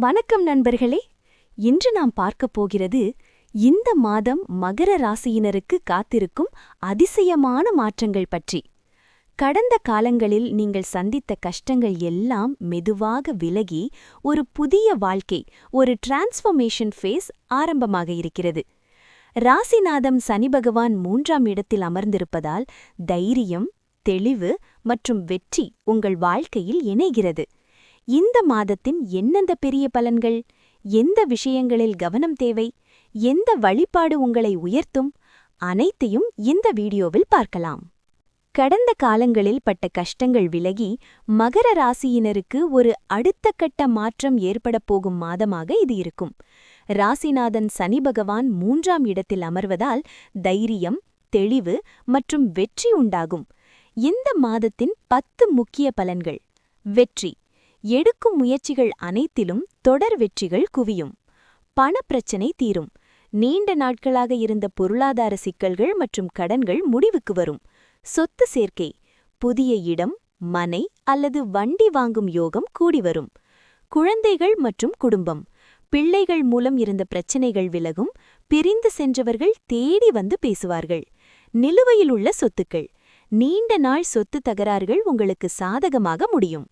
வணக்கம் நண்பர்களே. இன்று நாம் பார்க்கப் போகிறது இந்த மாதம் மகர ராசியினருக்கு காத்திருக்கும் அதிசயமான மாற்றங்கள் பற்றி. கடந்த காலங்களில் நீங்கள் சந்தித்த கஷ்டங்கள் எல்லாம் மெதுவாக விலகி ஒரு புதிய வாழ்க்கை, ஒரு டிரான்ஸ்ஃபர்மேஷன் ஃபேஸ் ஆரம்பமாக இருக்கிறது. ராசிநாதம் சனி பகவான் 3ஆம் இடத்தில் அமர்ந்திருப்பதால் தைரியம், தெளிவு மற்றும் வெற்றி உங்கள் வாழ்க்கையில் இணைகிறது. இந்த மாதத்தின் எந்தெந்த பெரிய பலன்கள், எந்த விஷயங்களில் கவனம் தேவை, எந்த வழிபாடு உங்களை உயர்த்தும், அனைத்தையும் இந்த வீடியோவில் பார்க்கலாம். கடந்த காலங்களில் பட்ட கஷ்டங்கள் விலகி மகர ராசியினருக்கு ஒரு அடுத்த கட்ட மாற்றம் ஏற்படப் போகும் மாதமாக இது இருக்கும். ராசிநாதன் சனி பகவான் 3ஆம் இடத்தில் அமர்வதால் தைரியம், தெளிவு மற்றும் வெற்றி உண்டாகும். இந்த மாதத்தின் 10 முக்கிய பலன்கள். வெற்றி. எடுக்கும் முயற்சிகள் அனைத்திலும் தொடர் வெற்றிகள் குவியும். பணப்பிரச்சனை தீரும். நீண்ட நாட்களாக இருந்த பொருளாதார சிக்கல்கள் மற்றும் கடன்கள் முடிவுக்கு வரும். சொத்து சேர்க்கை. புதிய இடம், மனை அல்லது வண்டி வாங்கும் யோகம் கூடி வரும். குழந்தைகள் மற்றும் குடும்பம். பிள்ளைகள் மூலம் இருந்த பிரச்சனைகள் விலகும். பிரிந்து சென்றவர்கள் தேடி வந்து பேசுவார்கள். நிலுவையில் உள்ள சொத்துக்கள். நீண்ட நாள் சொத்து தகராறுகள் உங்களுக்கு சாதகமாக முடியும்.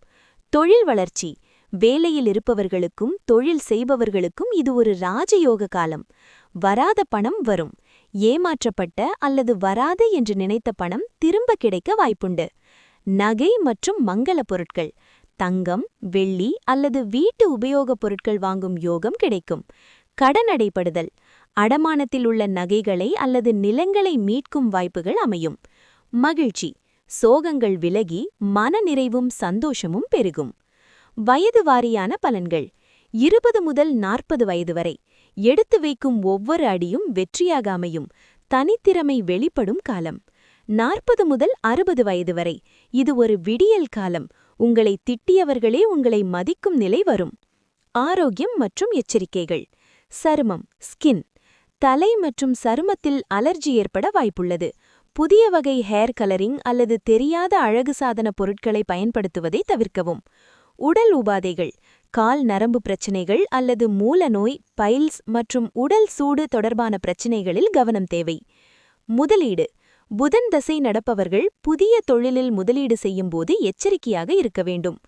தொழில் வளர்ச்சி. வேலையில் இருப்பவர்களுக்கும் தொழில் செய்பவர்களுக்கும் இது ஒரு ராஜயோக காலம். வராத பணம் வரும். ஏமாற்றப்பட்ட அல்லது வராது என்று நினைத்த பணம் திரும்ப கிடைக்க வாய்ப்புண்டு. நகை மற்றும் மங்கள பொருட்கள். தங்கம், வெள்ளி அல்லது வீட்டு உபயோகப் பொருட்கள் வாங்கும் யோகம் கிடைக்கும். கடன் அடைபடுதல். அடமானத்தில் உள்ள நகைகளை அல்லது நிலங்களை மீட்கும் வாய்ப்புகள் அமையும். மகிழ்ச்சி. சோகங்கள் விலகி மனநிறைவும் சந்தோஷமும் பெருகும். வயது வாரியான பலன்கள். 20 முதல் 40 வயது வரை எடுத்து வைக்கும் ஒவ்வொரு அடியும் வெற்றியாக அமையும். தனித்திறமை வெளிப்படும் காலம். 40 முதல் 60 வயது வரை இது ஒரு விடியல் காலம். உங்களை திட்டியவர்களே உங்களை மதிக்கும் நிலை வரும். ஆரோக்கியம் மற்றும் எச்சரிக்கைகள். சருமம், ஸ்கின். தலை மற்றும் சருமத்தில் அலர்ஜி ஏற்பட வாய்ப்புள்ளது. புதிய வகை ஹேர் கலரிங் அல்லது தெரியாத அழகு சாதன பொருட்களை பயன்படுத்துவதை தவிர்க்கவும். உடல் உபாதைகள். கால் நரம்பு பிரச்சினைகள் அல்லது மூலநோய், பைல்ஸ் மற்றும் உடல் சூடு தொடர்பான பிரச்சினைகளில் கவனம் தேவை. முதலீடு. புதன் தசை நடப்பவர்கள் புதிய தொழிலில் முதலீடு செய்யும்போது எச்சரிக்கையாக இருக்க வேண்டும்.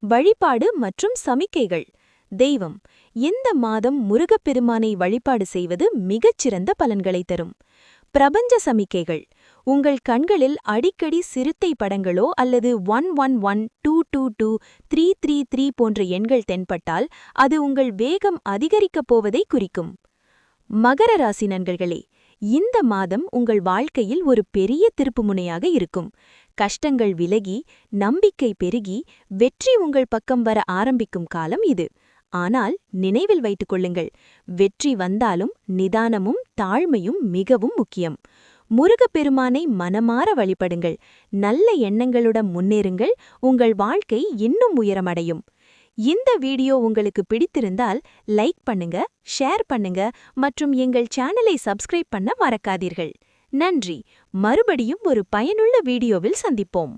வழிபாடு மற்றும் சமிக்கைகள். தெய்வம். இந்த மாதம் முருகப்பெருமானை வழிபாடு செய்வது மிகச்சிறந்த பலன்களை தரும். பிரபஞ்ச சமிக்கைகள். உங்கள் கண்களில் அடிக்கடி சிறுத்தை படங்களோ அல்லது 111, 222, 333 போன்ற எண்கள் தென்பட்டால் அது உங்கள் வேகம் அதிகரிக்கப் போவதை குறிக்கும். மகர ராசி நண்பர்களே, இந்த மாதம் உங்கள் வாழ்க்கையில் ஒரு பெரிய திருப்புமுனையாக இருக்கும். கஷ்டங்கள் விலகி, நம்பிக்கை பெருகி, வெற்றி உங்கள் பக்கம் வர ஆரம்பிக்கும் காலம் இது. ஆனால் நினைவில் வைத்துக் கொள்ளுங்கள், வெற்றி வந்தாலும் நிதானமும் தாழ்மையும் மிகவும் முக்கியம். முருகப்பெருமானை மனமார வழிபடுங்கள். நல்ல எண்ணங்களுடன் முன்னேறுங்கள். உங்கள் வாழ்க்கை இன்னும் உயரமடையும். இந்த வீடியோ உங்களுக்கு பிடித்திருந்தால் லைக் பண்ணுங்க, ஷேர் பண்ணுங்க மற்றும் எங்கள் சேனலை சப்ஸ்கிரைப் பண்ண மறக்காதீர்கள். நன்றி. மறுபடியும் ஒரு பயனுள்ள வீடியோவில் சந்திப்போம்.